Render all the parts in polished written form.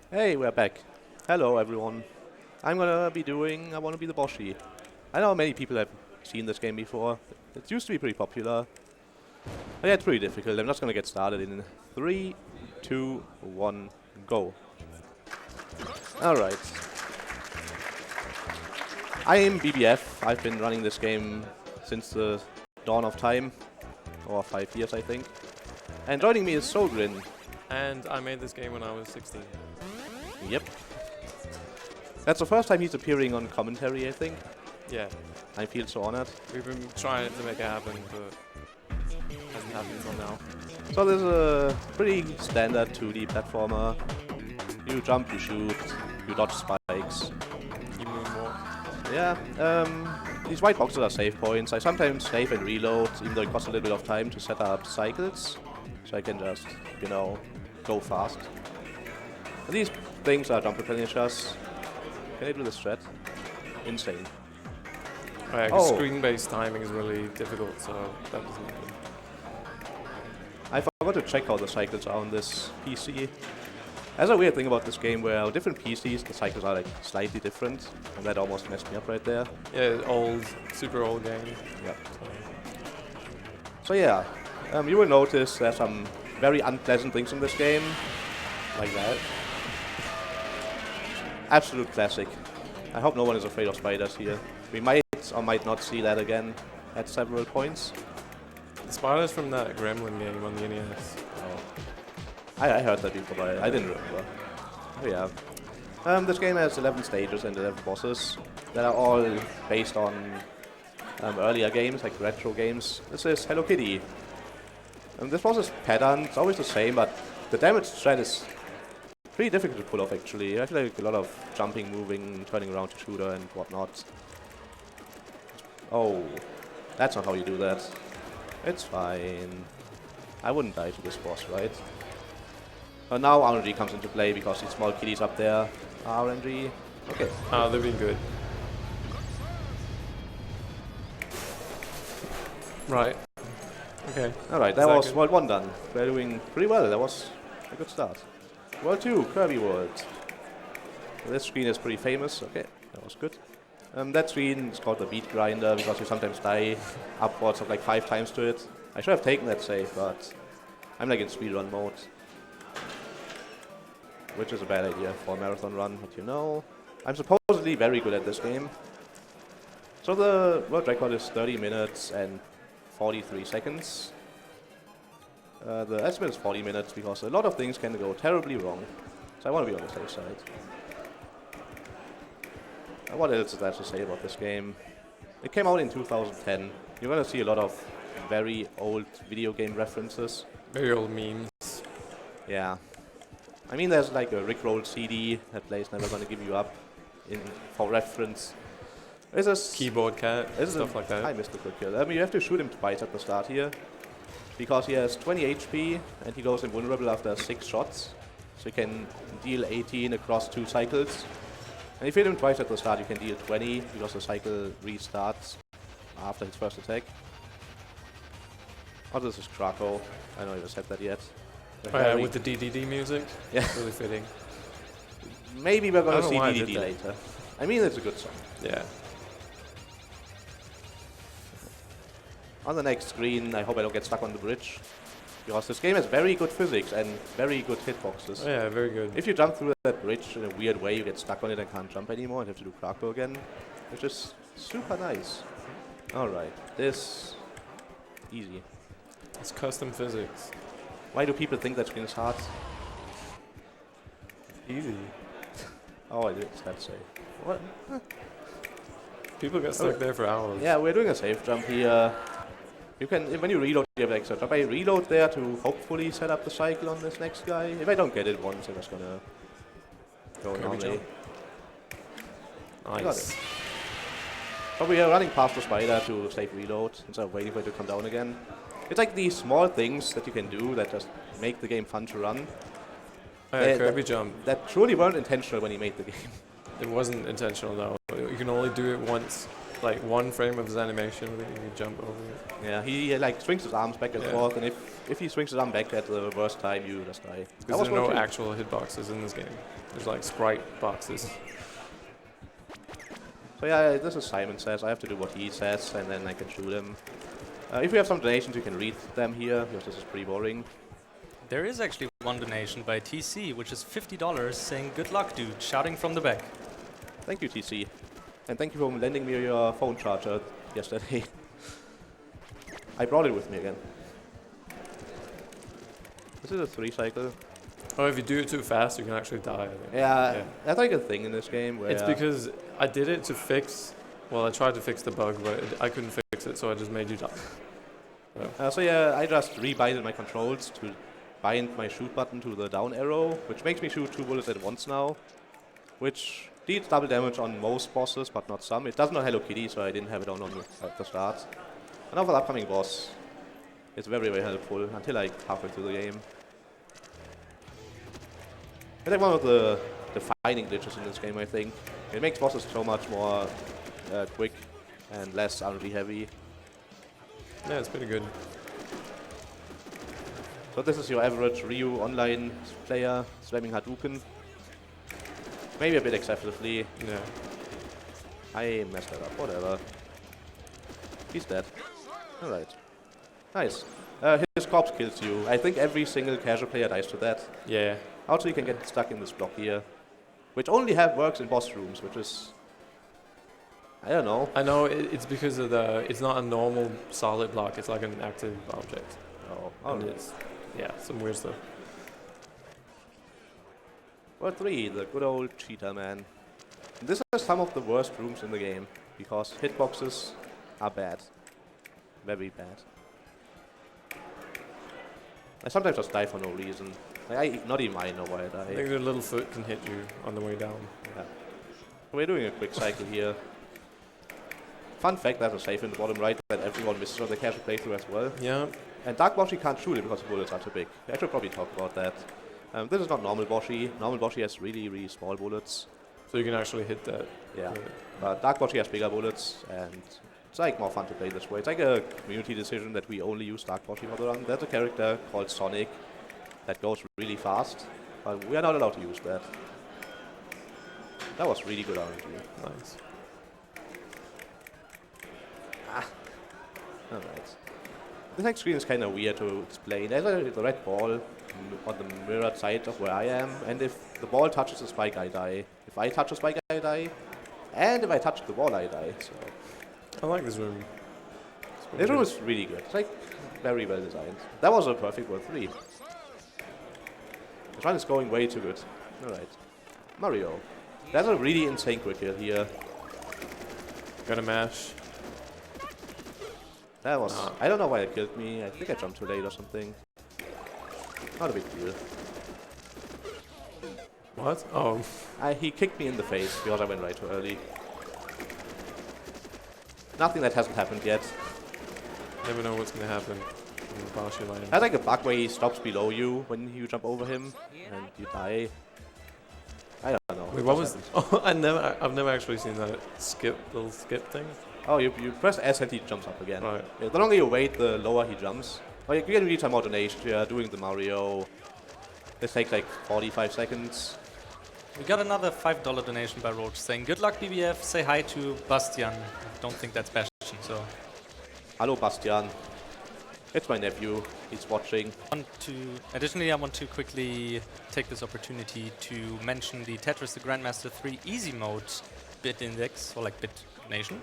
Hey, we're back. Hello, everyone. I'm gonna be doing I Wanna Be The Boshy. I know many people have seen this game before. It used to be pretty popular. But yeah, it's pretty difficult. I'm just gonna get started in 3, 2, 1, go. Alright. I'm BBF. I've been running this game since the dawn of time. Or 5 years, I think. And joining me is Sogrin. And I made this game when I was 16. Yep. That's the first time he's appearing on commentary, I think. Yeah. I feel so honored. We've been trying to make it happen, but it hasn't happened until now. So there's a pretty standard 2D platformer. You jump, you shoot, you dodge spikes. You move more. Yeah, these white boxes are save points. I sometimes save and reload, even though it costs a little bit of time to set up cycles. So I can just, go fast. And these things are jump replenishers. Can I do this strat? Insane. Oh, yeah, 'cause screen-based timing is really difficult, so that doesn't happen. I forgot to check how the cycles are on this PC. There's a weird thing about this game where on different PCs the cycles are like slightly different, and that almost messed me up right there. Yeah, old, super old game. Yeah. So yeah, you will notice there's some very unpleasant things in this game, like that. Absolute classic. I hope no one is afraid of spiders here. We might or might not see that again at several points. The spiders from that Gremlin game on the NES. Oh. I heard that before, but I didn't remember. Oh yeah. This game has 11 stages and 11 bosses that are all based on earlier games, like retro games. This is Hello Kitty. This boss is pattern, it's always the same, but the damage strat is pretty difficult to pull off actually. I feel like a lot of jumping, moving, turning around to shoot her and whatnot. Oh, that's not how you do that. It's fine. I wouldn't die to this boss, right? But now RNG comes into play because these small kitties up there are RNG. Okay. Oh, they've been good. Right. Okay. Alright, that was World 1 done. We're doing pretty well. That was a good start. World 2, Kirby World. This screen is pretty famous. Okay, that was good. That screen is called the beat grinder because you sometimes die upwards of like 5 times to it. I should have taken that save, but I'm like in speedrun mode. Which is a bad idea for a marathon run, but I'm supposedly very good at this game. So the world record is 30 minutes and 43 seconds. The estimate is 40 minutes because a lot of things can go terribly wrong. So I want to be on the safe side. What else is there to say about this game? It came out in 2010. You're going to see a lot of very old video game references. Very old memes. Yeah. I mean, there's like a Rickroll CD that plays Never Gonna Give You Up for reference. There's a Keyboard cat, stuff like that. Hi, Mr. Quick. You have to shoot him twice at the start here because he has 20 HP and he goes invulnerable after 6 shots. So you can deal 18 across 2 cycles. And if you hit him twice at the start, you can deal 20 because the cycle restarts after his first attack. Oh, this is Krakow. I don't even said that yet. Oh yeah, with the DDD music. Yeah. Really fitting. Maybe we're going to see DDD DDD later. I mean, it's a good song. Yeah. On the next screen, I hope I don't get stuck on the bridge. Because this game has very good physics and very good hitboxes. Oh yeah, very good. If you jump through that bridge in a weird way, you get stuck on it and can't jump anymore and have to do Krakow again. Which is super nice. Alright, this... easy. It's custom physics. Why do people think that screen is hard? Easy. Oh, I did that say. What? People get stuck there for hours. Yeah, we're doing a safe jump here. You can, when you reload, you have an extra jump. I reload there to hopefully set up the cycle on this next guy. If I don't get it once, I'm just gonna go normally. Nice. Got it. But we are running past the spider to safe reload instead of waiting for it to come down again. It's like these small things that you can do that just make the game fun to run. Kirby jump. That truly weren't intentional when he made the game. It wasn't intentional though. You can only do it once like 1 frame of his animation and you jump over it. Yeah, he like swings his arms back and forth, and if he swings his arm back at the worst time, you just die. Because there are no actual hitboxes in this game. There's like sprite boxes. So yeah, this is Simon Says. I have to do what he says, and then I can shoot him. If we have some donations, you can read them here, because this is pretty boring. There is actually one donation by TC, which is $50, saying "Good luck, dude," shouting from the back. Thank you, TC. And thank you for lending me your phone charger yesterday. I brought it with me again. This is a 3 cycle. Oh, if you do it too fast, you can actually die, I think. Yeah, that's like a thing in this game where... It's because I did it to fix... Well, I tried to fix the bug, but I couldn't fix it, so I just made you die. So yeah, I just rebinded my controls to bind my shoot button to the down arrow, which makes me shoot 2 bullets at once now, which deals double damage on most bosses, but not some. It doesn't on Hello Kitty, so I didn't have it on at the start. And now for the upcoming boss, it's very, very helpful until like halfway through the game. It's like one of the defining glitches in this game, I think. It makes bosses so much more quick and less RNG heavy. Yeah, it's pretty good. So this is your average Ryu online player slamming Hadouken. Maybe a bit excessively. Yeah. I messed that up, whatever. He's dead. Alright. Nice. His corpse kills you. I think every single casual player dies to that. Yeah. Also, you can get stuck in this block here, which only works in boss rooms, which is... I don't know. I know, it's because of it's not a normal solid block, it's like an active object. Oh, and it's, yeah, some weird stuff. World 3, the good old cheetah man. This is some of the worst rooms in the game, because hitboxes are bad. Very bad. I sometimes just die for no reason. Like, not even I know why I die. I think your little foot can hit you on the way down. Yeah. We're doing a quick cycle here. Fun fact, there's a safe in the bottom right that everyone misses on the casual playthrough as well. Yeah. And Dark Boshy can't shoot it because the bullets are too big. I should probably talk about that. This is not normal Boshy. Normal Boshy has really, really small bullets. So you can actually hit that. Yeah. But Dark Boshy has bigger bullets, and it's like more fun to play this way. It's like a community decision that we only use Dark Boshy for the run. There's a character called Sonic that goes really fast, but we are not allowed to use that. That was really good RNG. Nice. Alright. This next screen is kind of weird to explain. There's a red ball on the mirrored side of where I am, and if the ball touches the spike, I die. If I touch the spike, I die. And if I touch the ball, I die. So I like this room. this room is really good. It's like very well designed. That was a perfect World 3. This run is going way too good. Alright. Mario. There's a really insane quick kill here. Gotta mash. That was... I don't know why it killed me. I think I jumped too late or something. Not a big deal. What? Oh. He kicked me in the face because I went right too early. Nothing that hasn't happened yet. Never know what's gonna happen in the Boshy line. There's like a bug where he stops below you when you jump over him and you die. I don't know. Wait, what was... Oh, I've never actually seen that little skip thing. Oh, you press S and he jumps up again. Right. Yeah, the longer you wait, the lower he jumps. Oh, you can read some more donations here, doing the Mario. This takes like 45 seconds. We got another $5 donation by Roach saying, "Good luck, BBF. Say hi to Bastian." I don't think that's Bastian, so. Hello, Bastian. It's my nephew. He's watching. Additionally, I want to quickly take this opportunity to mention the Tetris the Grandmaster 3 Easy Mode bit index, or like bit nation,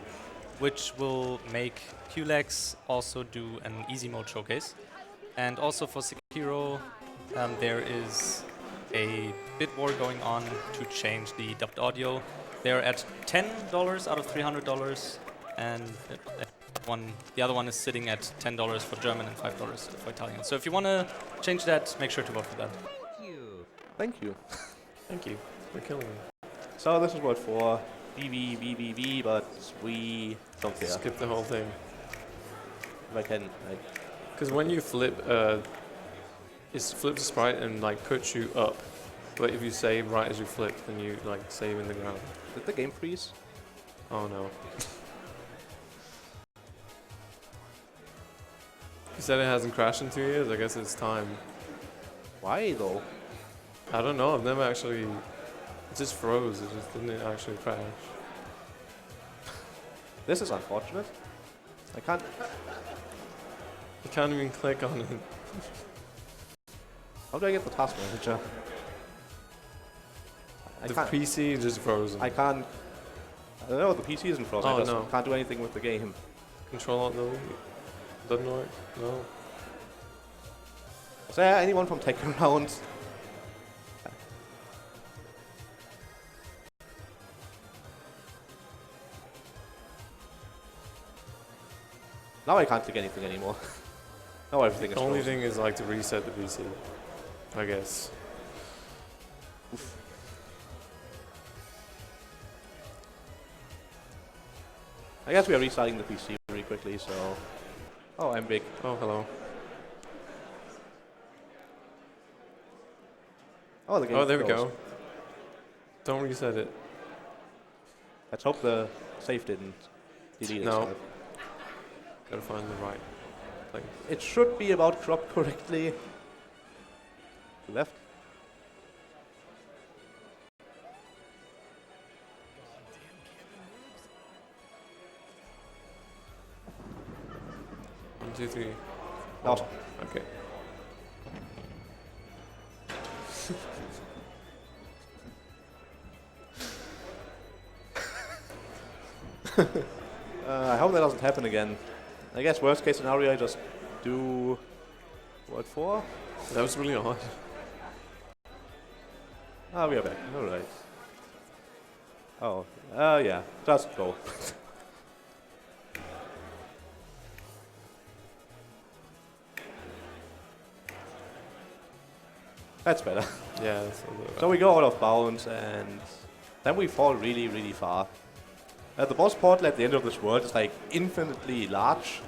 which will make QLEX also do an easy mode showcase. And also for Sekiro, there is a bit war going on to change the dubbed audio. They're at $10 out of $300, and the other one is sitting at $10 for German and $5 for Italian. So if you want to change that, make sure to vote for that. Thank you. Thank you. You're killing me. So this is World 4. VV, but we don't care. Skip the whole thing. If I can, because when you flip, it flips the sprite and like puts you up. But if you save right as you flip, then you like save in the ground. Did the game freeze? Oh no. said it hasn't crashed in 2 years. I guess it's time. Why though? I don't know. I've never actually. It just froze. It just didn't actually crash. This is unfortunate. I can't. You can't even click on it. How do I get the task manager? The PC just frozen. I can't. No, the PC isn't frozen. Oh, I just no. can't do anything with the game. Control Alt Delete. Doesn't work. No. Is there anyone from Tech around? Now I can't click anything anymore. Now everything is The only frozen. thing is like to reset the PC. I guess. Oof. I guess we are restarting the PC very quickly, so... Oh, I'm big. Oh, hello. Oh, the game Oh, there we froze. go. Don't reset it. Let's hope the save didn't delete No. itself. Gotta find the right thing. It should be about cropped correctly. Left. One, two, three. Lost. Okay. I hope that doesn't happen again. I guess worst case scenario, I just do World 4. That was really odd. Ah, we are back. All right. Oh, yeah. Just go. That's better. Yeah, that's a little bit So we go out of bounds, and then we fall really, really far. The boss portal at the end of this world is like infinitely large.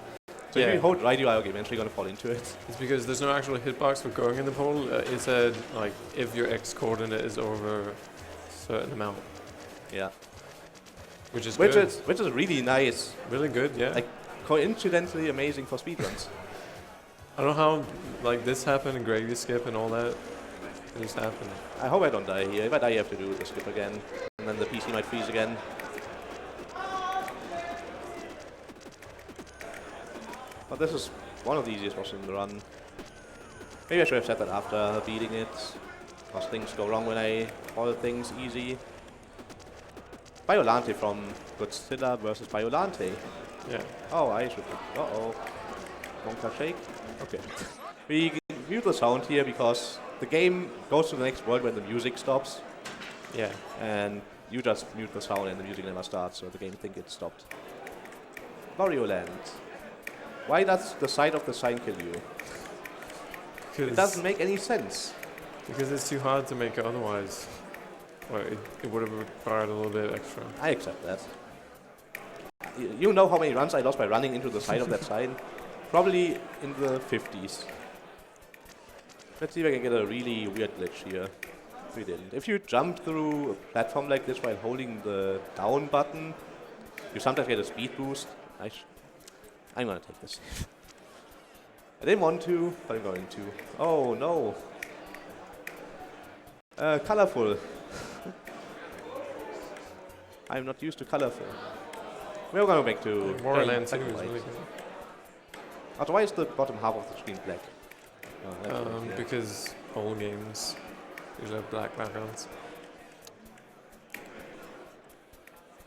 So if Yeah. you hold right, you are eventually going to fall into it. It's because there's no actual hitbox for going in the portal. It said like if your X coordinate is over a certain amount, Yeah. which is Which good. is really nice. Really good, yeah. Like coincidentally amazing for speedruns. I don't know how like this happened and gravy skip and all that. It just happened. I hope I don't die here. If I die, you have to do the skip again, and then the PC might freeze again. But this is one of the easiest bosses in the run. Maybe I should have said that after beating it, because things go wrong when I call things easy. Biolante from Godzilla versus Biolante. Yeah. Oh, I should. Uh-oh. Wonka shake. Okay. We mute the sound here because the game goes to the next world when the music stops, Yeah. and you just mute the sound and the music never starts, so the game thinks it stopped. Wario Land. Why does the sight of the sign kill you? It doesn't make any sense. Because it's too hard to make it otherwise. Or it would have required a little bit extra. I accept that. You know how many runs I lost by running into the side of that sign? Probably in the 50s. Let's see if I can get a really weird glitch here. We didn't. If you jump through a platform like this while holding the down button, you sometimes get a speed boost. I'm gonna take this. I didn't want to, but I'm going to. Oh no. Colorful. I'm not used to colorful. We're gonna back to More playing land black too and is white. really good. Also, why is the bottom half of the screen black? Oh, that's right, yeah. Because whole games usually have black backgrounds.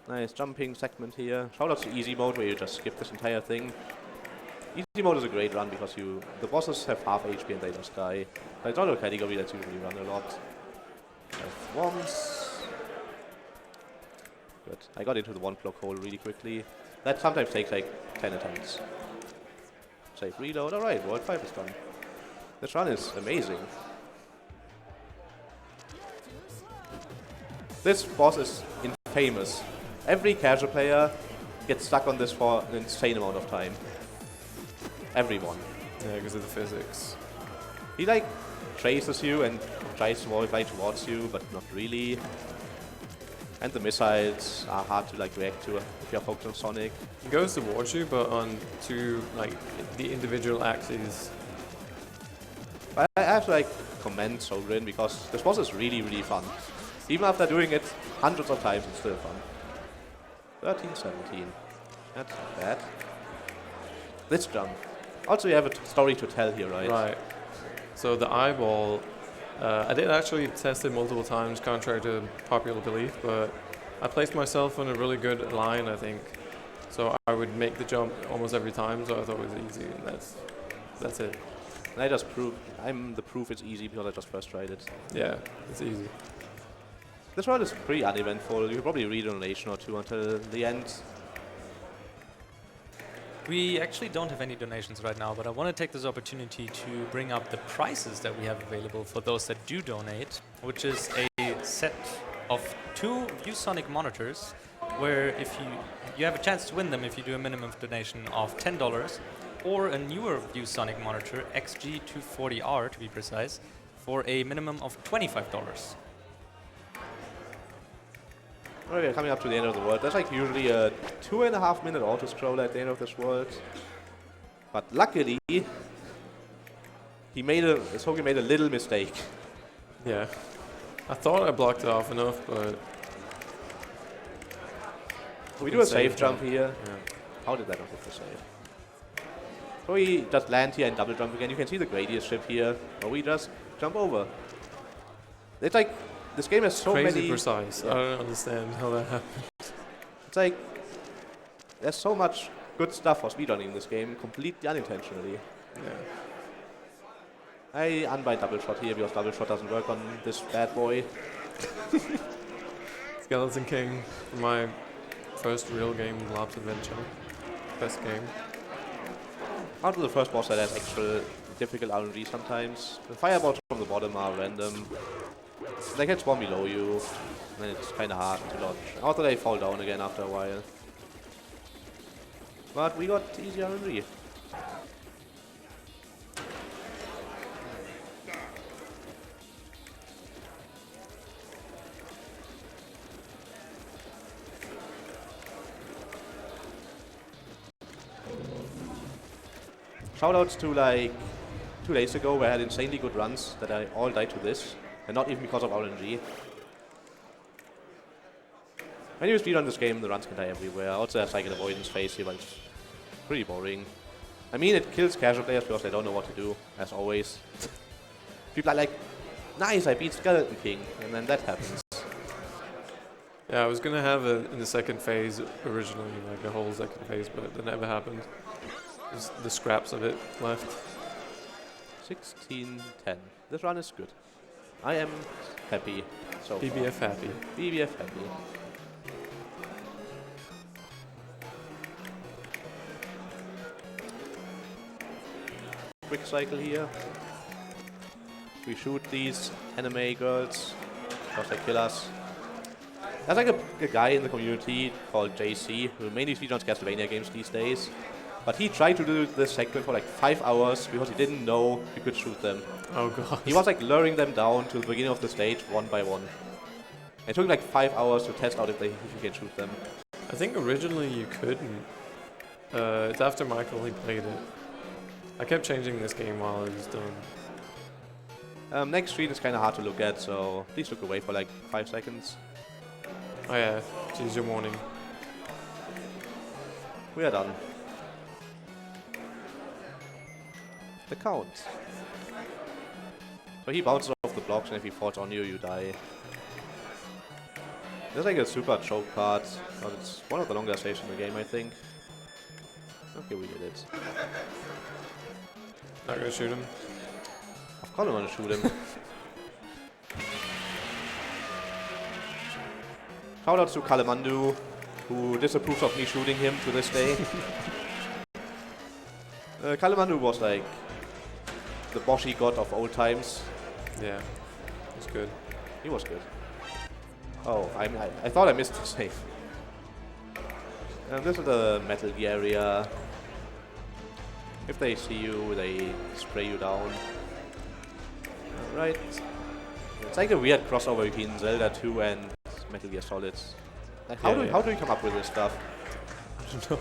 Nice jumping segment here. Shout out to easy mode where you just skip this entire thing. Easy mode is a great run because the bosses have half HP and they just die. But it's not a category that's usually run a lot. Once. Good. I got into the one block hole really quickly. That sometimes takes like 10 attempts. Save reload. Alright, World 5 is done. This run is amazing. This boss is infamous. Every casual player gets stuck on this for an insane amount of time. Everyone. Yeah, because of the physics. He like traces you and tries to fly towards you, but not really. And the missiles are hard to like react to if you're focused on Sonic. It goes towards you, but on two like the individual axes. But I have to like commend Sovereign because this boss is really, really fun. Even after doing it hundreds of times, it's still fun. 13, 17. That's not bad. Let's jump. Also, you have a story to tell here, right? Right. So the eyeball, I did actually test it multiple times, contrary to popular belief, but I placed myself on a really good line, I think. So I would make the jump almost every time, so I thought it was easy, and that's it. And I just proved, I'm the proof it's easy because I just first tried it. Yeah, it's easy. This one is pretty uneventful. You could probably read a donation or two until the end. We actually don't have any donations right now, but I want to take this opportunity to bring up the prices that we have available for those that do donate, which is a set of 2 ViewSonic monitors, where if you have a chance to win them if you do a minimum donation of $10, or a newer ViewSonic monitor, XG240R to be precise, for a minimum of $25. Alright, we're coming up to the end of the world. There's like usually a 2.5 minute auto scroll at the end of this world. But luckily, Sogi made a little mistake. Yeah. I thought I blocked it off enough, but... We do a safe jump here. Yeah. How did that not get the save? So we just land here and double jump again. You can see the Gradius ship here, or we just jump over. It's like, this game has so Crazy many... precise. Yeah. I don't understand how that happened. It's like, there's so much good stuff for speedrunning in this game, completely unintentionally. Yeah. I unbind double shot here because double shot doesn't work on this bad boy. Skeleton King, my first real game, Labs Adventure. Best game. After the first boss that has actual difficult RNG sometimes. The fireballs from the bottom are random. They can spawn below you, and then it's kinda hard to dodge. After they fall down again after a while. But we got easy RNG. Shoutouts to like 2 days ago where I had insanely good runs that I all died to this, and not even because of RNG. When you speedrun this game, the runs can die everywhere. Also there's like an avoidance phase here, but it's pretty boring. I mean, it kills casual players because they don't know what to do, as always. People are like, nice, I beat Skeleton King, and then that happens. Yeah, I was gonna have it in the second phase originally, like a whole second phase, but it never happened. Just the scraps of it left. 16-10. This run is good. I am happy. So BBF far. happy. BBF happy. Quick cycle here. We shoot these anime girls because they kill us. There's like a guy in the community called JC who mainly speedruns Castlevania games these days. But he tried to do this segment for like 5 hours because he didn't know you could shoot them. Oh god. He was like luring them down to the beginning of the stage one by one. It took like 5 hours to test out if you can shoot them. I think originally you couldn't. It's after Michael he played it. I kept changing this game while I was done. Next screen is kind of hard to look at, so please look away for like 5 seconds. Oh yeah, choose your morning. We are done. The count. So he bounces off the blocks, and if he falls on you, you die. There's like a super choke part, but it's one of the longer stages in the game, I think. Okay, we did it. Not gonna shoot him. Of course I want to shoot him. Shoutouts to Kalemandu, who disapproves of me shooting him to this day. Kalemandu was like the Boshy god of old times. Yeah, it's good. He was good. Oh, I thought I missed the save. This is the Metal Gear area. If they see you, they spray you down. Right. It's like a weird crossover between Zelda 2 and Metal Gear Solids. Like, Yeah, how do you come up with this stuff? I don't know.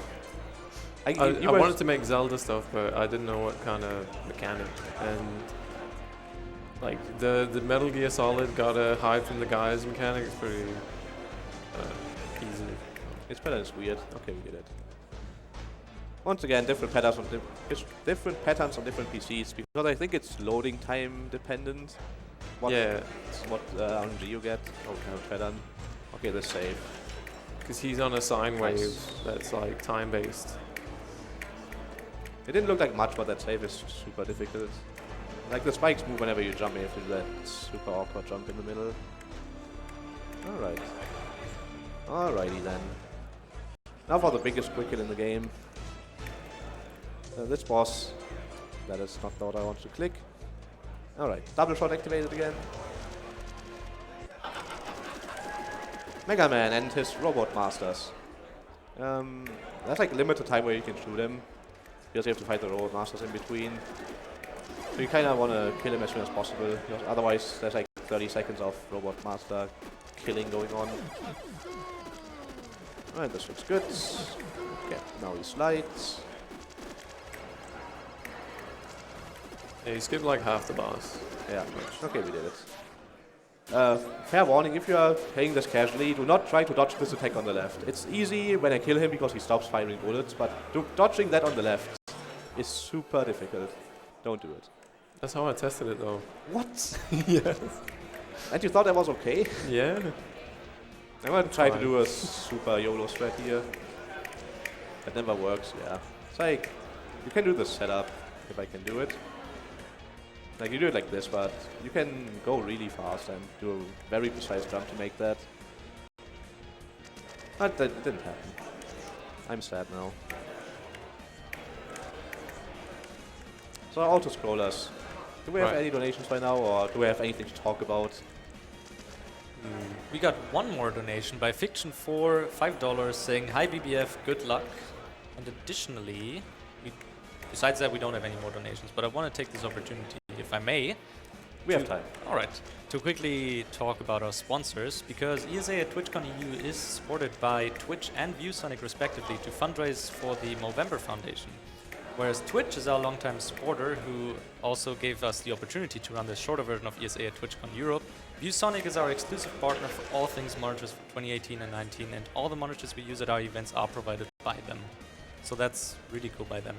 Like, I wanted to make Zelda stuff, but I didn't know what kind of mechanic. And like the Metal Gear Solid gotta hide from the guys mechanic is pretty easy. It's better. It's weird. Okay, we get it. Once again, different patterns on different patterns on different PCs because I think it's loading time dependent. What RNG you get? Oh, kind of pattern. Okay, let's save. Because he's on a sine wave Nice. that's like time based. It didn't look like much, but that save is super difficult. Like the spikes move whenever you jump. You have to do that super awkward jump in the middle. All right. Alrighty then. Now for the biggest quick kill in the game. This boss. That is not what I want to click. Alright, double shot activated again. Mega Man and his robot masters. There's like limited time where you can shoot him. Because you have to fight the robot masters in between. So you kinda wanna kill him as soon as possible. Because otherwise there's like 30 seconds of robot master killing going on. Alright, this looks good. Okay, now he slides. Yeah, you skipped like half the boss. Yeah, okay, we did it. Fair warning, if you are playing this casually, do not try to dodge this attack on the left. It's easy when I kill him because he stops firing bullets, but dodging that on the left is super difficult. Don't do it. That's how I tested it though. What? Yes. And you thought that was okay? Yeah. I'm gonna try to do a super YOLO strat here. That never works, yeah. It's like, you can do the setup, if I can do it. Like, you do it like this, but you can go really fast and do a very precise jump to make that. But that didn't happen. I'm sad now. So, auto-scrollers. Do we have any donations by now, or do we have anything to talk about? We got one more donation by Fiction for $5 saying, "Hi BBF, good luck." And additionally, besides that, we don't have any more donations, but I want to take this opportunity, if I may. We have time. All right. To quickly talk about our sponsors, because ESA at TwitchCon EU is supported by Twitch and ViewSonic respectively to fundraise for the Movember Foundation. Whereas Twitch is our longtime supporter who also gave us the opportunity to run the shorter version of ESA at TwitchCon Europe. ViewSonic is our exclusive partner for all things monitors for 2018 and 19, and all the monitors we use at our events are provided by them. So that's really cool by them.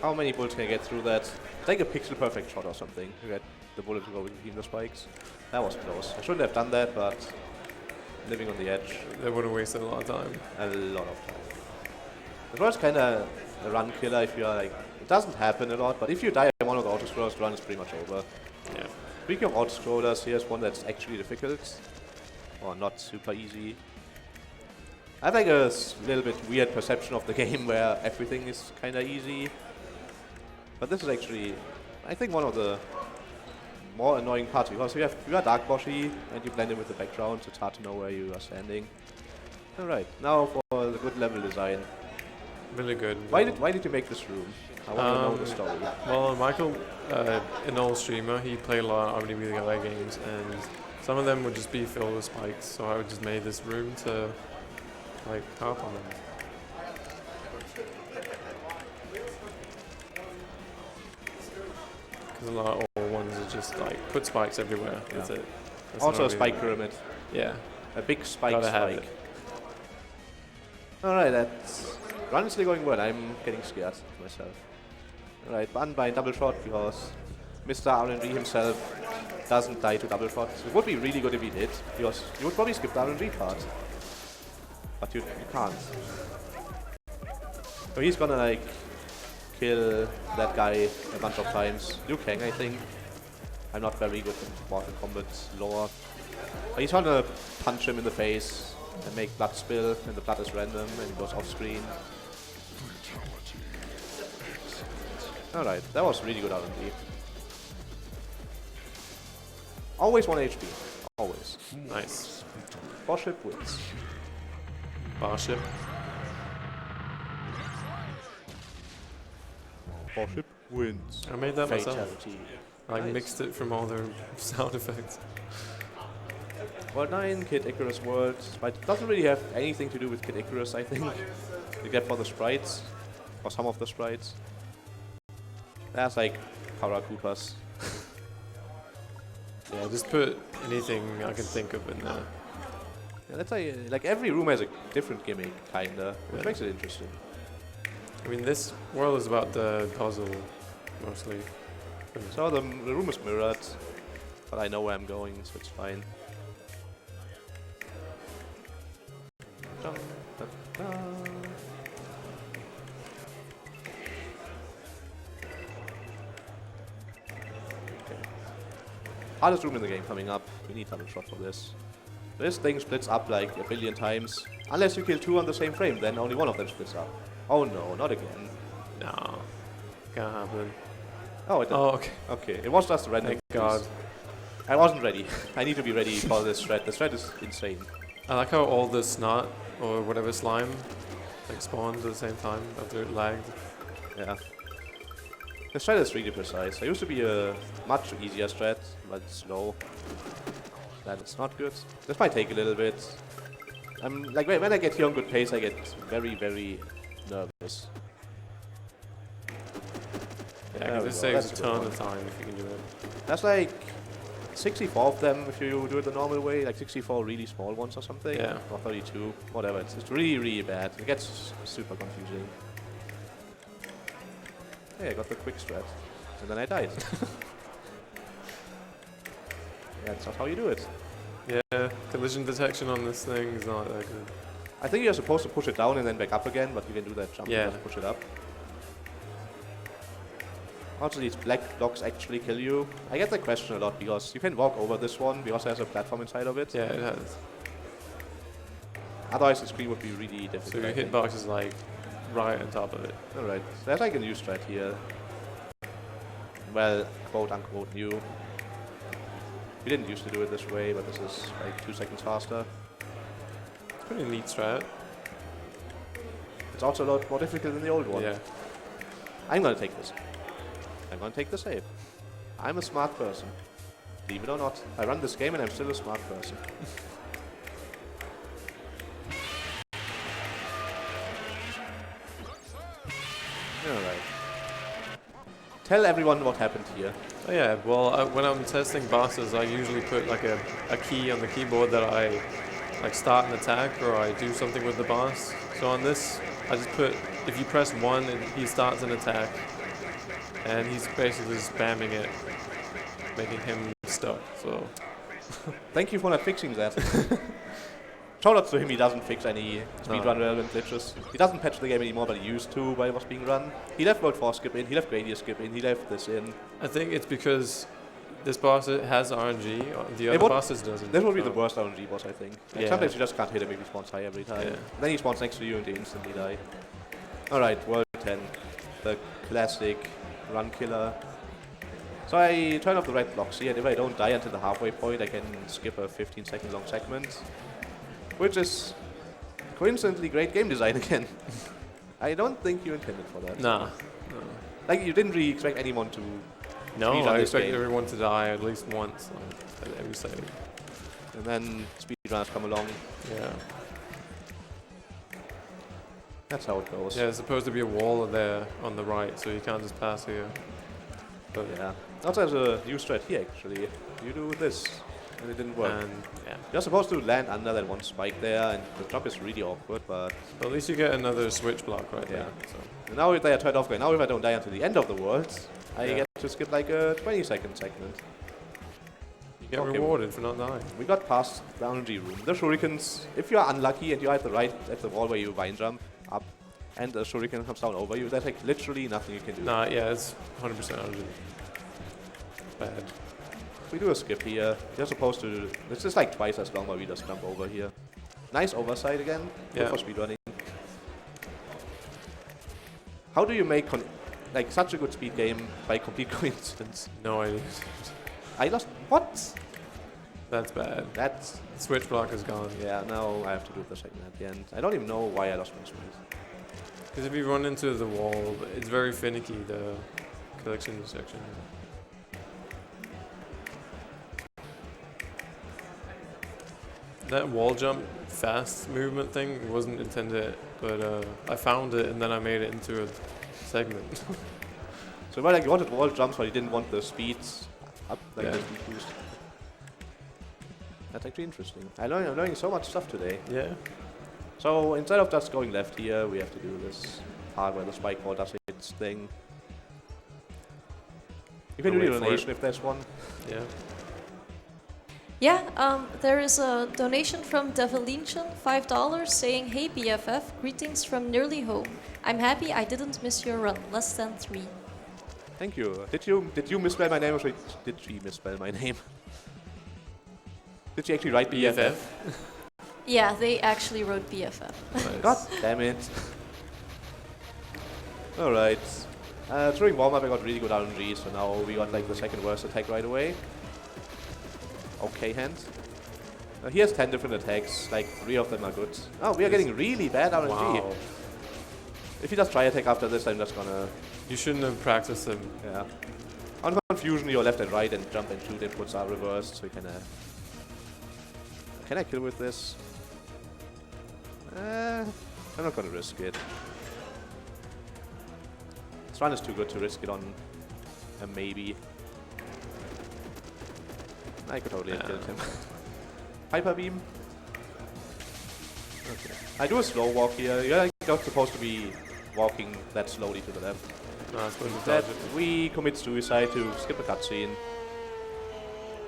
How many bullets can I get through that? Take a pixel perfect shot or something. You get the bullet to go between the spikes. That was close. I shouldn't have done that, but living on the edge. That would have wasted a lot of time. A lot of time. It was kind of a run killer if you're like... It doesn't happen a lot, but if you die in one of the auto-scrollers, the run is pretty much over. Yeah. Speaking of auto-scrollers, here's one that's actually difficult. Or not super easy. I have like a little bit weird perception of the game where everything is kind of easy. But this is actually, I think, one of the more annoying parts, because you are Dark Boshy and you blend in with the background, so it's hard to know where you are standing. Alright, now for the good level design. Really good. Why did you make this room? I want to know the story. Well, Michael, an old streamer, he played a lot of Wanna Be The Boshy games, and some of them would just be filled with spikes, so I would just made this room to like harp on them. Because a lot of old ones are just like put spikes everywhere. Yeah. That's it. That's Also a not spike really- pyramid. Yeah. A big spike Gotta have spike. it. Alright, that's honestly going well. I'm getting scared myself. Alright, banned by double shot because Mr. RNG himself doesn't die to double shots. It would be really good if he did, because you would probably skip the RNG part. But you can't. So he's gonna like kill that guy a bunch of times. Liu Kang, I think. I'm not very good in Mortal Kombat lore. But he's gonna punch him in the face and make blood spill, and the blood is random and it goes off screen. Alright, that was really good RNG. Always 1 HP. Always. Nice. Boshy wins. Barship. Boshy wins. I made that myself. Fatality. I Nice. mixed it from all their sound effects. World 9, Kid Icarus World, but it doesn't really have anything to do with Kid Icarus, I think. Except for the sprites, or some of the sprites. There's like Paracutas. Yeah, just put anything I can think of in there. Yeah, that's like every room has a different gimmick, kinda, which Yeah. makes it interesting. I mean, this world is about the puzzle, mostly. So the room is mirrored, but I know where I'm going, so it's fine. Dum, da, da. Okay. Hardest room in the game coming up. We need double shot for this. This thing splits up like a billion times. Unless you kill two on the same frame, then only one of them splits up. Oh no, not again. No, can't happen. Oh, it did. Oh, okay. Okay, it was just a random. Thank God. piece. I wasn't ready. I need to be ready for this thread. The thread is insane. I like how all the snot or whatever slime like spawned at the same time after it lagged. Yeah. The thread is really precise. There used to be a much easier thread, but it's slow. That is not good. This might take a little bit. I'm like when I get here on good pace, I get very, very nervous. Yeah, There 'cause we it go, saves a that's ton good. of time if you can do it. That's like 64 of them if you do it the normal way, like 64 really small ones or something. Yeah. Or 32, whatever. It's really, really bad. It gets super confusing. Hey, I got the quick strat. And then I died. Yeah, that's not how you do it. Yeah, collision detection on this thing is not that good. I think you're supposed to push it down and then back up again, but you can do that jump Yeah. and just push it up. Also, these black blocks actually kill you. I get that question a lot because you can walk over this one because there's a platform inside of it. Yeah, it has. Otherwise, the screen would be really So difficult. your I think. hitbox is like right on top of it. Alright, there's like a new strat here. Well, quote unquote new. We didn't used to do it this way, but this is like 2 seconds faster. It's pretty neat strat. It's also a lot more difficult than the old one. Yeah. I'm gonna take this. I'm gonna take the save. I'm a smart person. Believe it or not. I run this game and I'm still a smart person. Alright. Tell everyone what happened here. Oh yeah, well, when I'm testing bosses, I usually put like a key on the keyboard that I like start an attack or I do something with the boss. So on this, I just put, if you press 1, he starts an attack. And he's basically spamming it, making him stuck, so... Thank you for not fixing that. Shout out to him, he doesn't fix any speedrun relevant glitches. He doesn't patch the game anymore, but he used to while it was being run. He left World 4 skip in, he left Gradius skip in, he left this in. I think it's because this boss has RNG, the other would- bosses doesn't. This would be the so- worst RNG boss, I think. Like, Yeah. sometimes you just can't hit him if he spawns high every time. Yeah. Then he spawns next to you and they instantly die. Alright, World 10. The classic run killer. So I turn off the red blocks here, and if I don't die until the halfway point, I can skip a 15-second long segment. Which is coincidentally great game design again. I don't think you intended for that. Nah. No. Like, you didn't really expect anyone to No, speedrun I this expect game. everyone to die at least once like, at every save. And then speedrunners come along. Yeah. That's how it goes. Yeah, there's supposed to be a wall there on the right, so you can't just pass here. But Yeah. Also, there's a new strat here, actually. You do this, and it didn't work. And yeah. You're supposed to land under that one spike there, and the jump is really awkward, but But at least you get another switch block right Yeah. there. So. now if they are turned off, now if I don't die until the end of the world, I Yeah. get to skip like a 20-second segment. You get Okay. rewarded for not dying. We got past the RNG room. The shurikens, if you are unlucky and you are at the right at the wall where you vine jump up, and the shuriken comes down over you, there's like literally nothing you can do. Nah, yeah, it's 100% RNG. Bad. We do a skip here. You're supposed to. This is like twice as long, but we just jump over here. Nice oversight again. Good Yeah. for speedrunning. How do you make like such a good speed game by complete coincidence? No idea. I lost. What? That's bad. That's. Switch block is gone. Yeah. Now I have to do the second at the end. I don't even know why I lost my sprint. Because if you run into the wall, it's very finicky, the collection section. that wall jump fast movement thing wasn't intended, but I found it and then I made it into a segment. So like you wanted wall jumps, but you didn't want the speeds up, like Yeah. the speed boost. That's actually interesting. I'm learning so much stuff today. Yeah. So instead of just going left here, we have to do this part where the spike ball does its thing. You can do Wait a for donation it. if there's one. Yeah. Yeah, there is a donation from Devilinchen, $5, saying, "Hey BFF, greetings from nearly home. I'm happy I didn't miss your run, less than 3. Thank you. Did you misspell my name or did she misspell my name? Did she actually write BFF? BFF. Yeah, they actually wrote BFF. Nice. God damn it. Alright. During warm-up I got really good RNG, so now we got like the second worst attack right away. Okay hand. He has 10 different attacks, like 3 of them are good. Oh, we are getting really bad RNG. Wow. If you just try attack after this, I'm just gonna... You shouldn't have practiced them. Yeah. On confusion, your left and right and jump and shoot inputs are reversed, so you can... Can I kill with this? I'm not gonna risk it. This run is too good to risk it on a maybe. I could totally have killed him. Hyper beam. Okay. I do a slow walk here. You're like not supposed to be walking that slowly to the left. No, I suppose That dodge it. we commit suicide to skip a cutscene.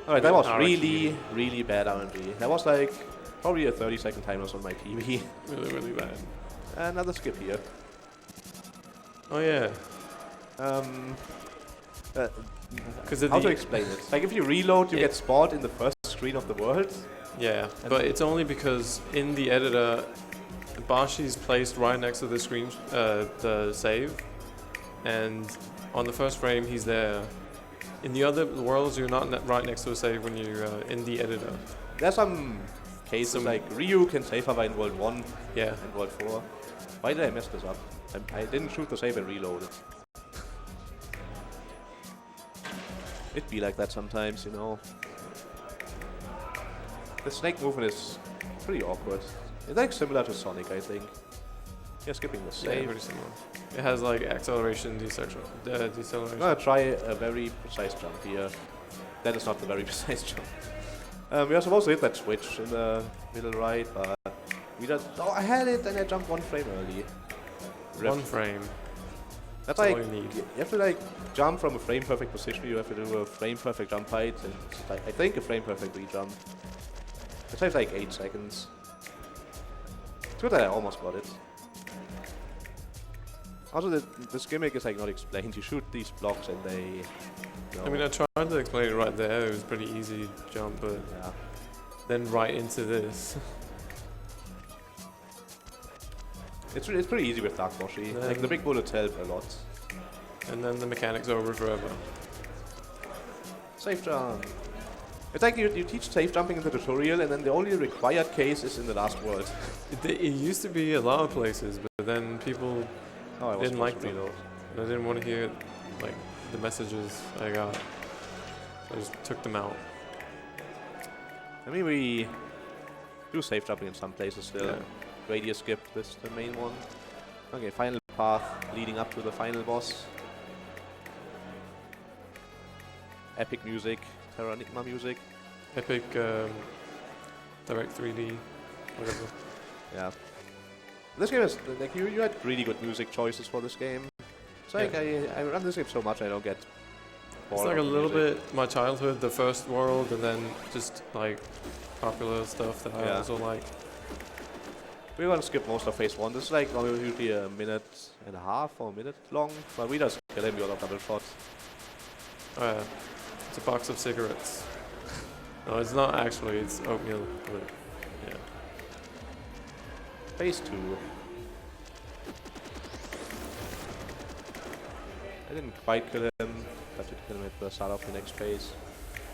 Alright, that was really, really bad RNG. That was like probably a 30-second timer on my TV. Really, really bad. Another skip here. Oh yeah. Because How to explain it? Like if you reload, you get spawned in the first screen of the world. Yeah, but it's only because in the editor, Boshy's placed right next to the screen, the save, and on the first frame he's there. In the other worlds, you're not right next to a save when you're in the editor. There's some cases like Ryu can save Hava in World 1 Yeah. and World 4. Why did I mess this up? I didn't shoot the save and reload it. It'd be like that sometimes, you know. The snake movement is pretty awkward. It's like similar to Sonic, I think. You're skipping the Yeah, save. pretty similar. It has like acceleration, deceleration. I'm gonna try a very precise jump here. That is not the very precise jump. We are supposed to hit that switch in the middle right, but we just... Oh, I had it and I jumped 1 frame early. One frame. That's all like... you need. You have to like jump from a frame perfect position, you have to do a frame perfect jump height, and like, I think a frame perfect re-jump. It takes like 8 seconds. It's good that I almost got it. Also, this gimmick is like not explained. You shoot these blocks and they... go. I mean, I tried to explain it right there. It was pretty easy jump, but Yeah. then right into this. It's pretty easy with Dark Boshy. Like the big bullets help a lot. And then the mechanic's over forever. Safe jump. It's like you teach safe jumping in the tutorial and then the only required case is in the last world. It used to be a lot of places, but then people Oh, I was didn't like supposed to them. reload. I didn't want to hear like the messages I got. So I just took them out. I mean, we do safe jumping in some places still. Yeah. Radius skip, this is the main one. Okay, final path leading up to the final boss. Epic music, Terranigma music. Epic Direct 3D, whatever. Yeah. This game is, like, you had really good music choices for this game. It's like, I run this game so much I don't get bored It's like a of the little music. bit my childhood, the first world, and then just like popular stuff that I Yeah. also like. We're gonna skip most of phase 1. This is like usually a minute and a half or a minute long, but we just kill him with a double shot. Oh yeah, it's a box of cigarettes. No, it's not actually, it's oatmeal, but yeah. Phase 2. I didn't quite kill him, but to kill him at the start of the next phase.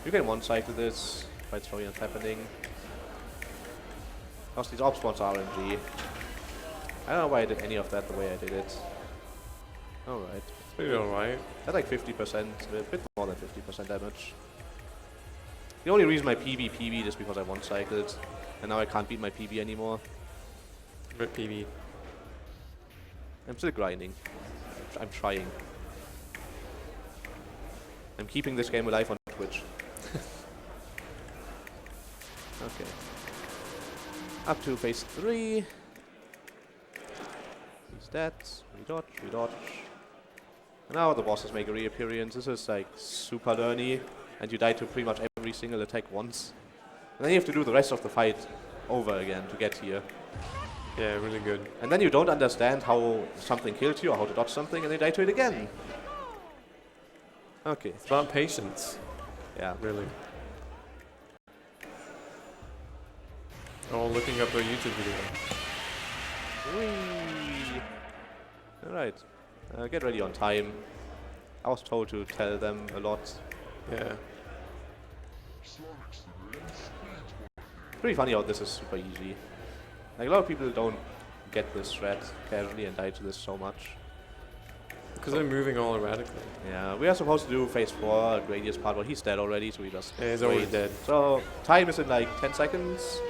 You can one-cycle this, quite slowly and happening. Because these ops mods are RNG. I don't know why I did any of that the way I did it. Alright. Pretty alright. That's like 50%, a bit more than 50% damage. The only reason my PB PB'd is because I one-cycled, and now I can't beat my PB anymore. Rip PB. I'm still grinding. I'm trying. I'm keeping this game alive on Twitch. Okay. Up to phase 3. Stats, we dodge. And now the bosses make a reappearance. This is like super learny, and you die to pretty much every single attack once. And then you have to do the rest of the fight over again to get here. Yeah, really good. And then you don't understand how something kills you or how to dodge something, and you die to it again. Okay. It's about patience. Yeah. Really. Oh, looking up a YouTube video. Whee! Alright. Get ready on time. I was told to tell them a lot. Yeah. Pretty funny how this is super easy. Like, a lot of people don't get this threat casually and die to this so much. Because they're moving all erratically. Yeah, we are supposed to do phase 4, Gradius part, but he's dead already, so we just Yeah, he's wait. already dead. So, time is in like 10 seconds.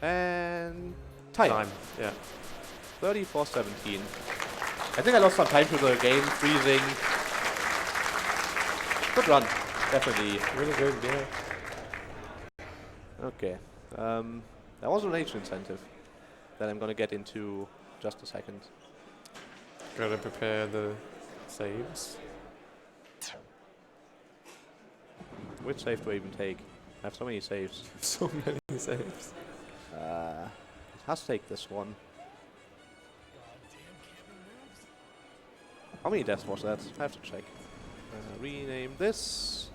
And time. Yeah. 34:17. I think I lost some time to the game freezing. Good run, definitely. Really good, yeah. Okay. There was an age incentive that I'm gonna get into just a second. Gotta prepare the saves. Which save do I even take? I have so many saves. So many saves. It has to take this one. How many deaths was that? I have to check. Rename this.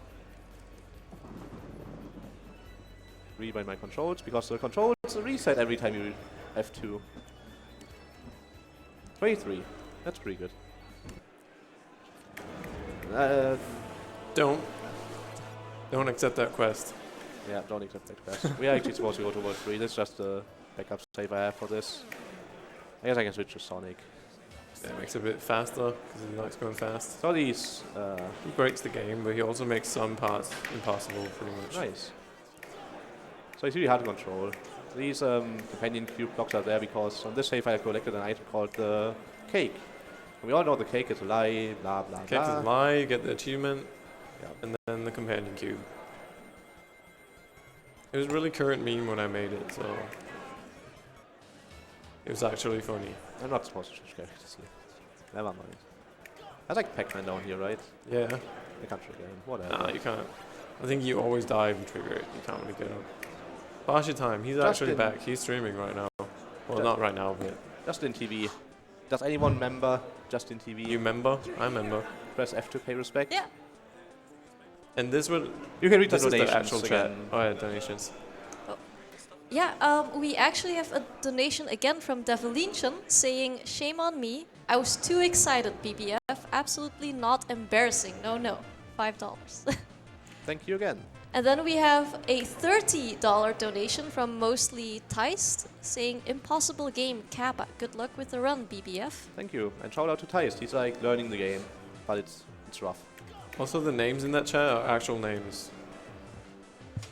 Rebind my controls, because the controls reset every time you F2. 23. That's pretty good. Don't accept that quest. Yeah, don't accept that quest. We are actually supposed to go to World 3. This is just the backup save I have for this. I guess I can switch to Sonic. Yeah, it makes it a bit faster, because he likes going fast. So these... He breaks the game, but he also makes some parts impossible, pretty much. nice. So it's really hard to control. These companion cube blocks are there because on this save I collected an item called the cake. And we all know the cake is a lie, blah blah Cake is a blah. lie, you get the achievement, Yeah. and then the companion cube. It was a really current meme when I made it, so... It was actually funny. I'm not supposed to switch characters here. Never mind. I like Pac-Man down here, right? Yeah. I can't trigger him. Whatever. Nah, you can't. I think you always die if you trigger it. You can't really get up. Boshy time. He's actually back. He's streaming right now. Well, not right now, but... Justin TV. Does anyone remember Justin TV? You member? I member. Press F to pay respect. Yeah. And this would... You can read the This is donations the actual chat. again. Oh yeah, donations. Yeah, we actually have a donation again from Devilinchen saying, shame on me. I was too excited, BBF. Absolutely not embarrassing. No, no. $5. Thank you again. And then we have a $30 donation from Mostly Teist saying, impossible game, Kappa. Good luck with the run, BBF. Thank you. And shout out to Thijs. He's like learning the game, but it's rough. Also, the names in that chat are actual names.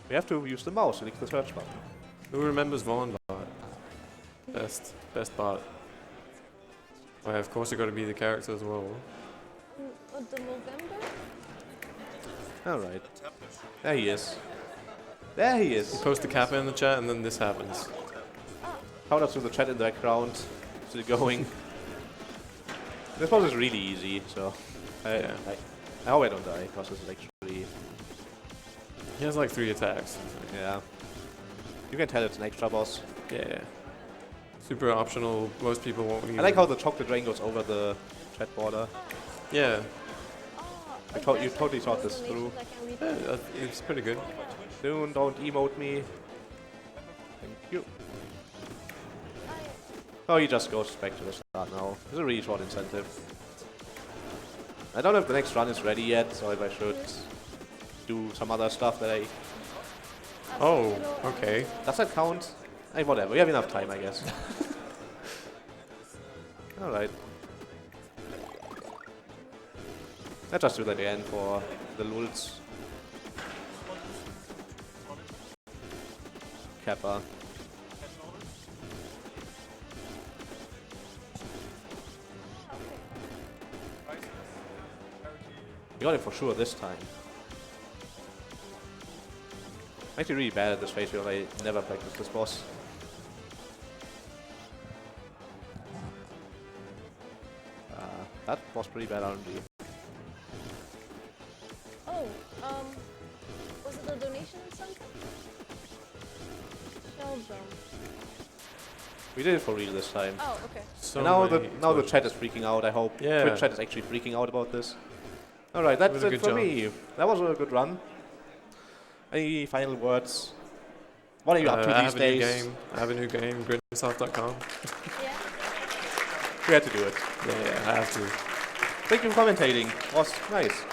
We have to use the mouse to click the search button. Who remembers Vaughn bot? Best bot. Oh yeah, of course you got to be the character as well. The Movember? Alright. There he is. There he is. Post the kappa in the chat and then this happens. Shout out to the chat in the background. Still going. This boss is really easy, so I hope I don't die, because this is actually... He has like 3 attacks. Yeah. You can tell it's an extra boss. Yeah. Super optional. Most people won't use I like it. how the chocolate rain goes over the chat border. Yeah. You totally thought this through. Yeah, it's pretty good. Soon, don't emote me. Thank you. Oh, he just goes back to the start now. It's a really short incentive. I don't know if the next run is ready yet, so if I should do some other stuff that I... Oh, okay. Does that count? Hey, whatever, we have enough time, I guess. Alright. Let's just do that again for the lulz. Kappa. You got it for sure this time. I'm actually really bad at this phase because I never practiced this boss. That was pretty bad RNG. Oh, was it a donation in some kind? Shell jump. We did it for real this time. Oh, okay. So And now many the chat explosions. is freaking out. I hope Yeah. Twitch chat is actually freaking out about this. All right, that's was a it good for job. me. That was a good run. Any final words? What are you up to I these have a new days? game. I have a new game, gridsoft.com. Yeah. We had to do it. Yeah, I have to. Thank you for commentating. It was nice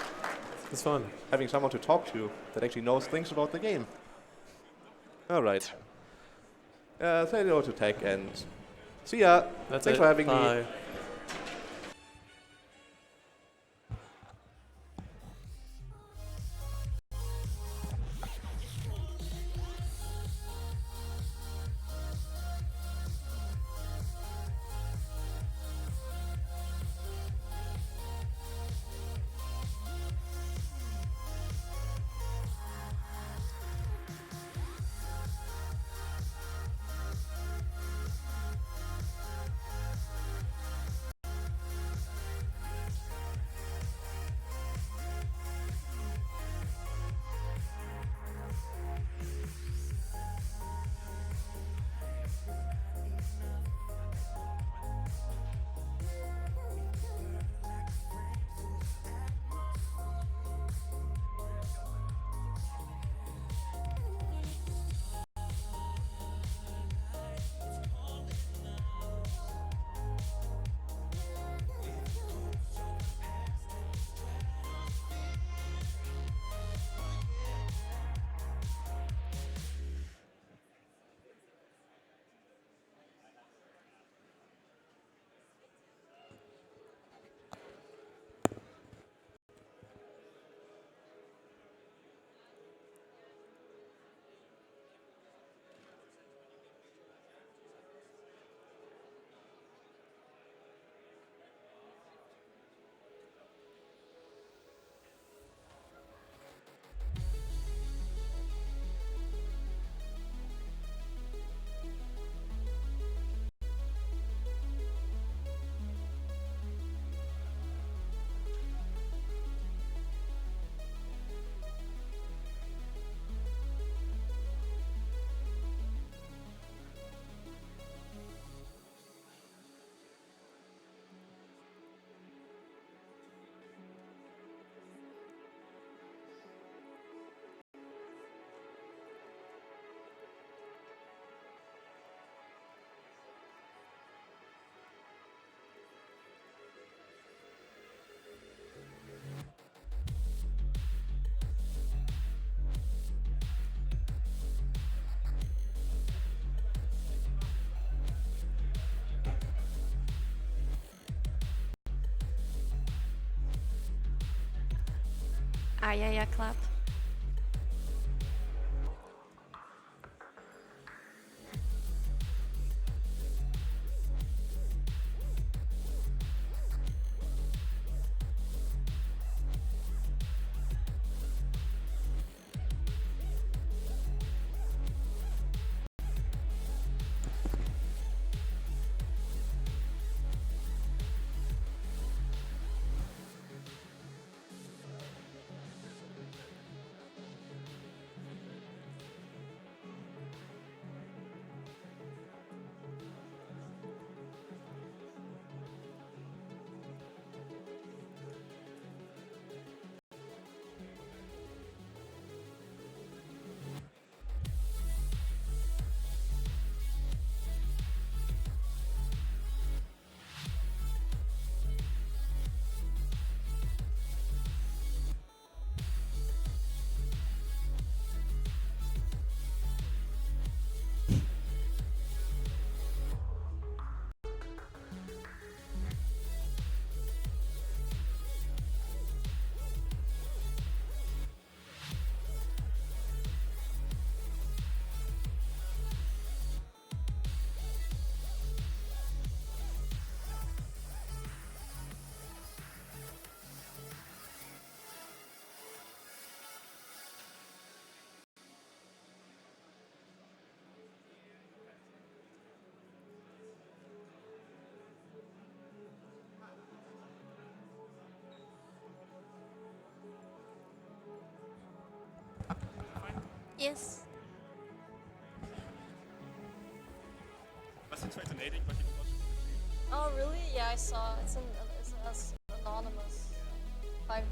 It's fun. having someone to talk to that actually knows things about the game. All right. Say hello to Tech and see ya. That's Thanks it. for having Bye. me. Ah, yeah, clap. Yes. Was jetzt heute Nading, was ich watched? Oh, really? Yeah, I saw. It's anonymous. $5.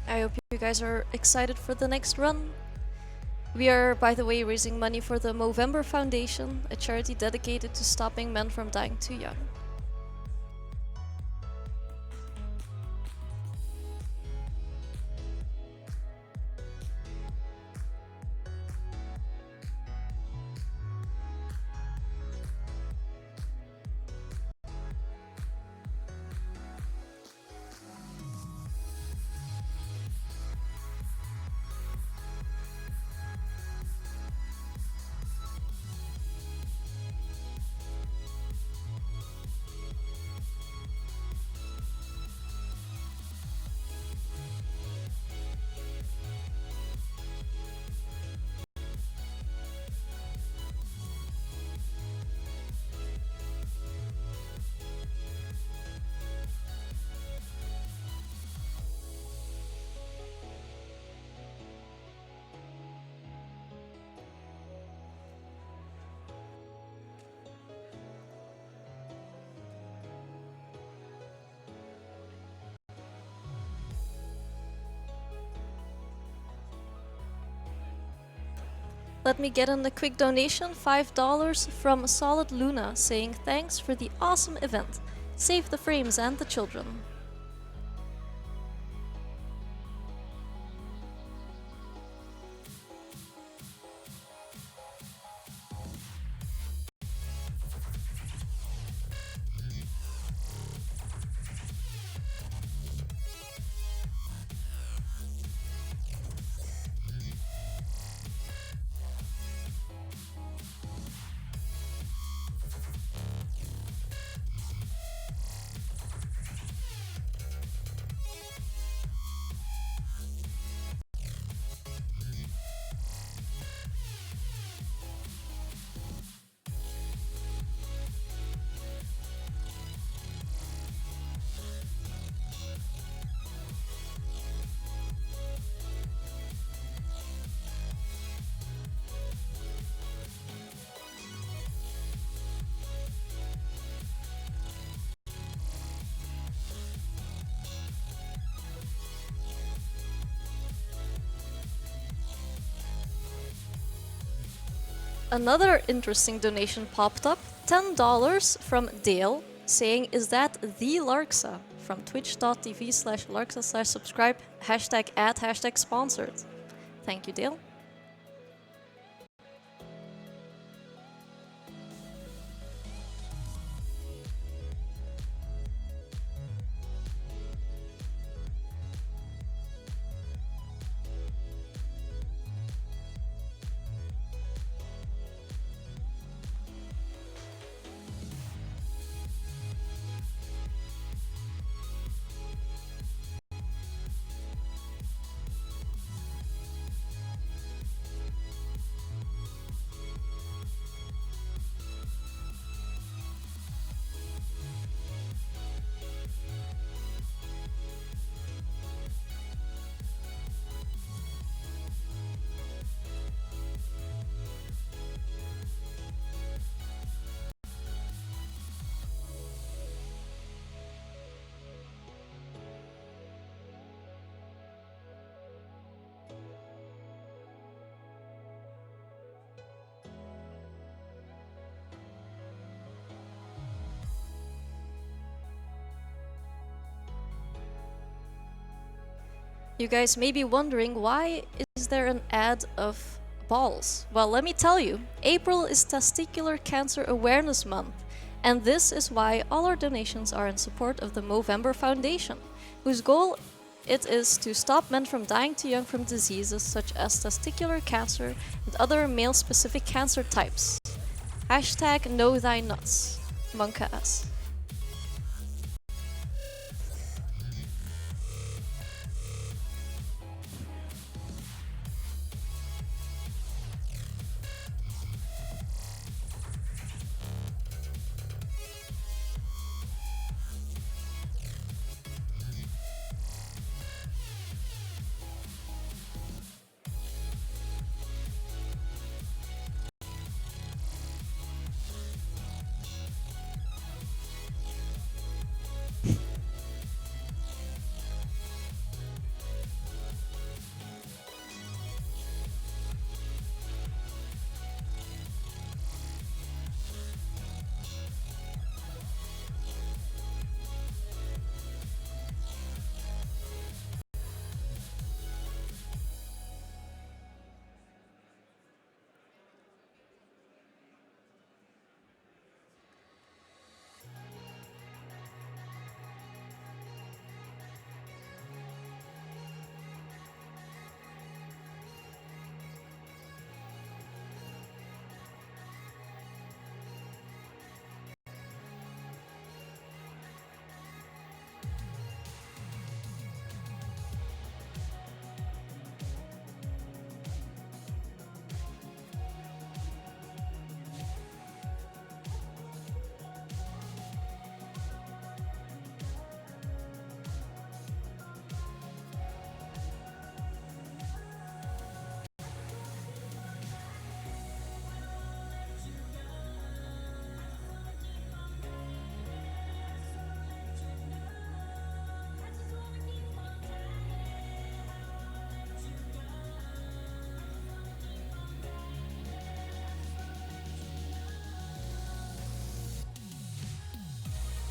I hope you guys are excited for the next run. We are, by the way, raising money for the Movember Foundation, a charity dedicated to stopping men from dying too young. Let me get in a quick donation, $5 from Solid Luna, saying thanks for the awesome event. Save the frames and the children. Another interesting donation popped up, $10 from Dale, saying, is that the Larksa? From twitch.tv/Larksa/subscribe, #ad, #sponsored. Thank you, Dale. You guys may be wondering, why is there an ad of balls? Well, let me tell you, April is Testicular Cancer Awareness Month, and this is why all our donations are in support of the Movember Foundation, whose goal it is to stop men from dying too young from diseases such as testicular cancer and other male-specific cancer types. Hashtag know thy nuts. Monkaas.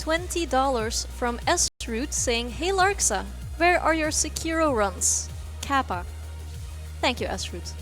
$20 from S-Root saying, "Hey Larxa, where are your Sekiro runs? Kappa." Thank you, S-Root.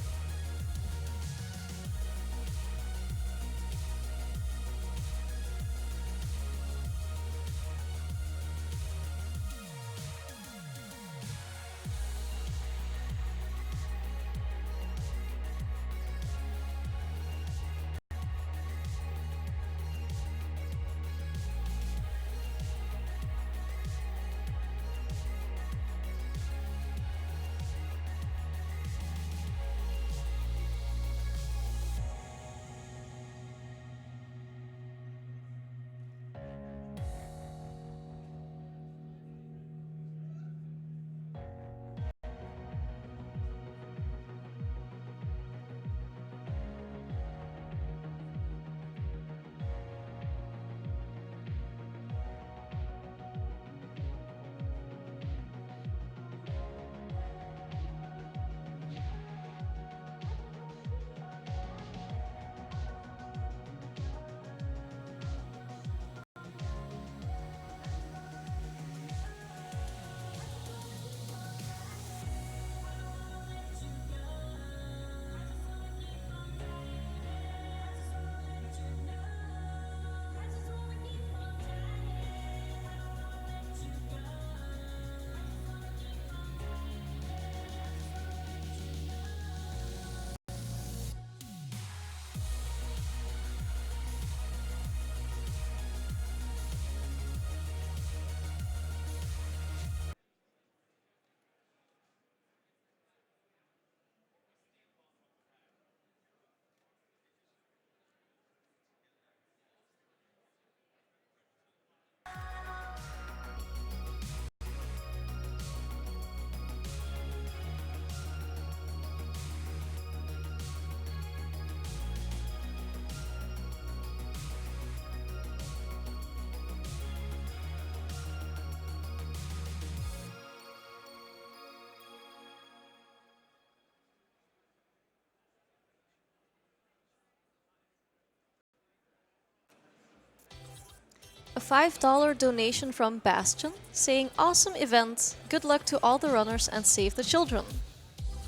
$5 donation from Bastion, saying awesome event, good luck to all the runners and save the children.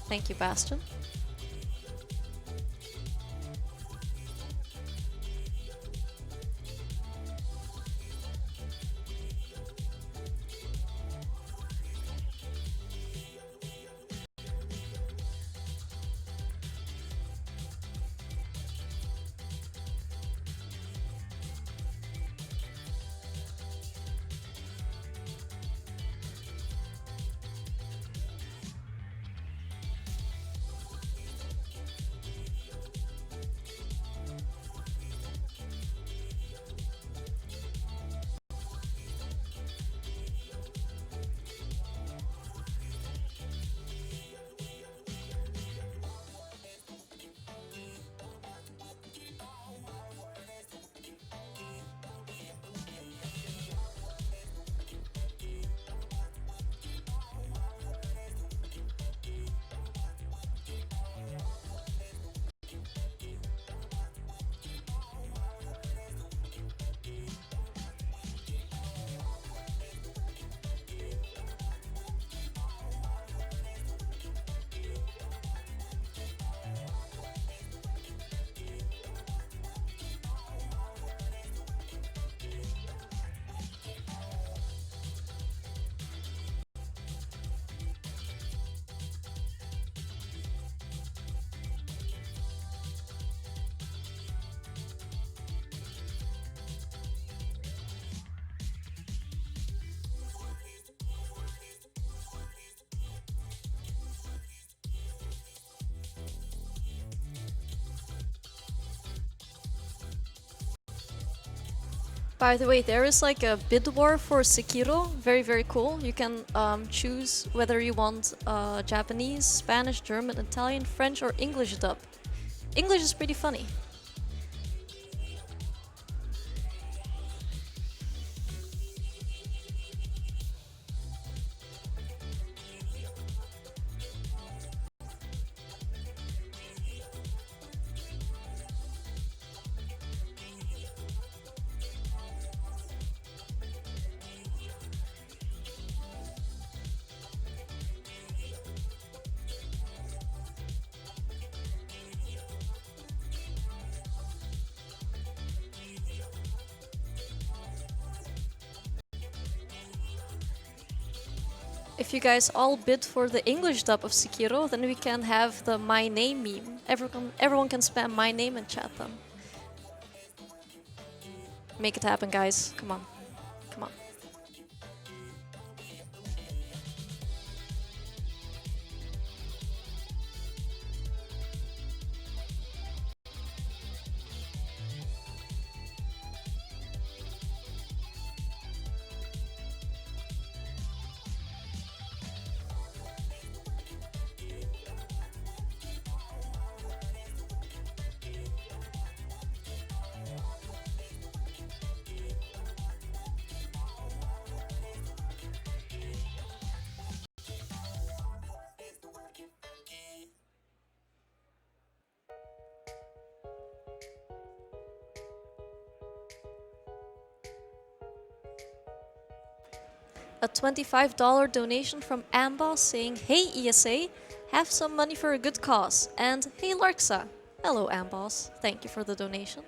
Thank you, Bastion. By the way, there is like a bid war for Sekiro. Very, very cool. You can choose whether you want Japanese, Spanish, German, Italian, French, or English dub. English is pretty funny. If you guys all bid for the English dub of Sekiro, then we can have the my name meme. Everyone can spam my name and chat them. Make it happen, guys. Come on. Come on. A $25 donation from Amboss saying, hey ESA, have some money for a good cause. And hey Larksa. Hello Amboss, thank you for the donation.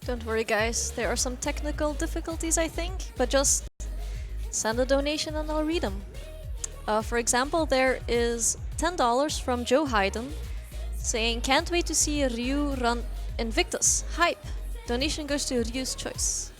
Don't worry, guys. There are some technical difficulties, I think, but just send a donation and I'll read them. For example, there is $10 from Joe Hayden saying, "Can't wait to see Ryu run Invictus. Hype." Donation goes to Ryu's choice.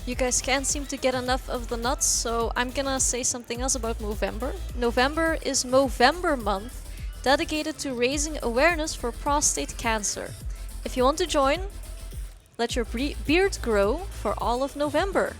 You guys can't seem to get enough of the nuts, so I'm gonna say something else about Movember. November is Movember month, dedicated to raising awareness for prostate cancer. If you want to join, let your beard grow for all of November.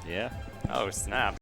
Yeah. Oh, snap.